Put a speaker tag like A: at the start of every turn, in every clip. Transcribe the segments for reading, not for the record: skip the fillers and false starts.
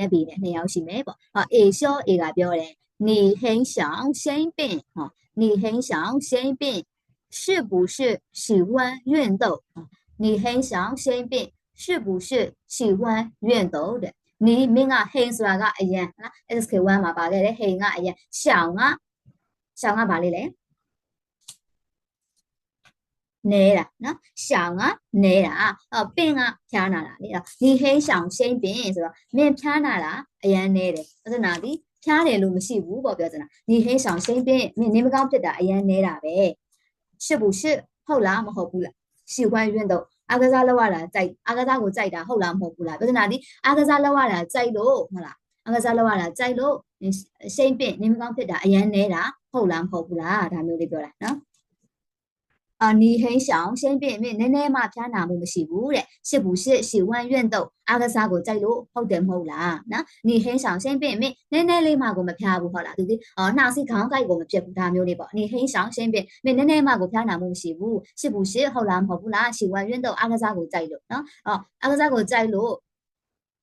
A: 比的你要是没不A 小 A 个表嘞，你很想生病你很想生病，是不是喜欢运动你很想生病，是不是喜欢运动的？你明啊，很说个哎呀，那 SK1 嘛，把嘞很啊哎呀，想啊把嘞。နေ啦နော်ရှောင်ကနေတာပင်ကဖျားနာတာလေဒီဟင်းရှောင်ရှိန်ပင်ဆိုတော့မင်းဖျားနာတာအရန်နေတယ်ပြဿနာဒီဖျားတယ်လို့မရှိဘူးပေါ့ပြောစနာဒီဟင်းရှောင်ရှိန်ပင်မင်းနေမကောင်းဖြစ်တာအရန်နေတာပဲ是不是ဟုတ်လားမဟုတ်ဘူးလား喜欢运动အားကစားလောက်ရတာကြိုက်အားကစားကိုကြိုက်တာဟုတ်လားမဟုတ်ဘူးလားပြဿနာဒီအားကစားလောက်ရတာကြိုက်လို့ဟုတ်လားအားကစားလောက်ရတာကြိုက်လို့ရှိန်ပင်နေမကောင်းဖြစ်တာအရန်နေတာဟုတ်လားမဟုတ်ဘူးလားဒါမျိုးလေးပြောတာနော်你很想先变面，奶嘛偏哪不是不的，是不是喜欢运动？阿个啥个在路好点好啦？那你很想先变面，奶里嘛我们偏不好啦，对不对？那是刚刚我们偏不大没有的不？你很想先变面，奶嘛我偏哪不是不？是不是好啦好不啦？喜欢运动阿个啥个在路？阿个啥个在路？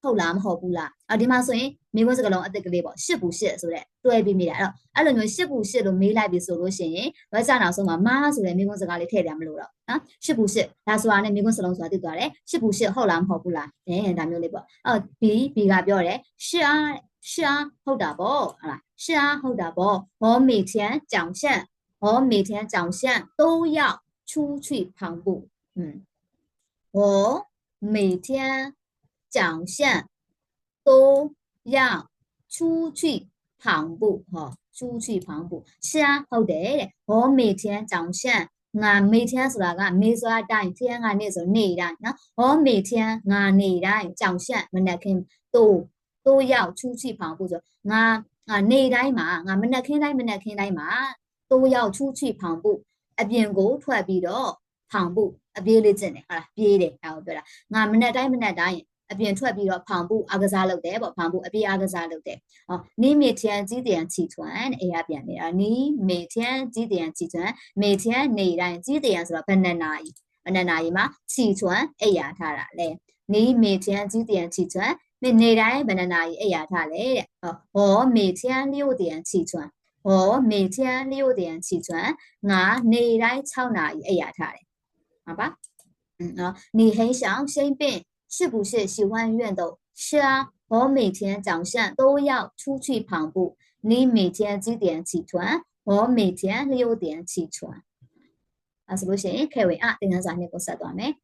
A: ဟုတ်လားမဟုတ်ဘူးလားဒီမှာဆိုရင်မိခွန်းစကားလုံးအသက်ကလေးပေါ့ရှစ်ဘူးရှစ်ဆိုတဲ့တွဲပြီးမိတာအဲ့လိုမျိုးရှစ်ဘူးရှစ်လို့မေးလိုက်ပြီဆိုလို့ရှိရင်ဝက်စာနောက်ဆုံးမှာမားဆိုတဲ့မိခွန်းစကားလေးထည့်တယ်မလို့တော့နော်ရှစ်ဘူးရှစ်ဒါဆိုတာနဲ့မိခွန်းစလုံးဆိုတာသိသွားတယ်ရှစ်ဘူးရှစ်ဟုတ်လားမဟုတ်ဘူးလားဒါမျိုးလေးပေါ့B ကပြောတယ်是啊ဟုတ်တာပေါ့ဟုတ်လား是啊ဟုတ်တာပေါ့我每天早上都要出去跑步我每天早上都要出去跑步出去跑步是啊ဟုတ်တယ်တဲ့我每天早上ငါ每天ဆိုတာကမေဆိုတာတိုင်း天ကနေ့ဆိုနေ့တိုင်းနော်我每天ငါနေ့တိုင်း早上မနက်ခင်း都要出去跑步ဆိုငါနေ့တိုင်းမှာငါမနက်ခင်းတိုင်းမှာ都要出去跑步အပြင်ကိုထွက်ပြီးတော့跑步အပြေးလေးကျင့်တယ်ဟုတ်လားပြေးတယ်ဒါကိုပြောတာငါမနက်တိုင်းအပြင်ထွက်ပြီးတော့跑步အားကစားလုပ်တယ်ပေါ့跑步အပြေးအားကစားလုပ်တယ်你每天几点起床အေးရပြန်နေတာ你每天几点起床每天နေ့တိုင်း几点ဆိုတော့ဘယ်နှစ်နာရီမှာ起床အေးရထားတာလေ你每天几点起床နေ့တိုင်းဘယ်နှစ်နာရီအေးရထားလဲတဲ့我每天6点起床我每天6点起床ငါနေ့တိုင်း6နာရီအေးရထားတယ်ဟုတ်ပါ你很想生病是不是喜欢运动？是啊，我每天早上都要出去跑步。你每天几点起床？我每天6点起床。是不是？可以等下再那个说断没？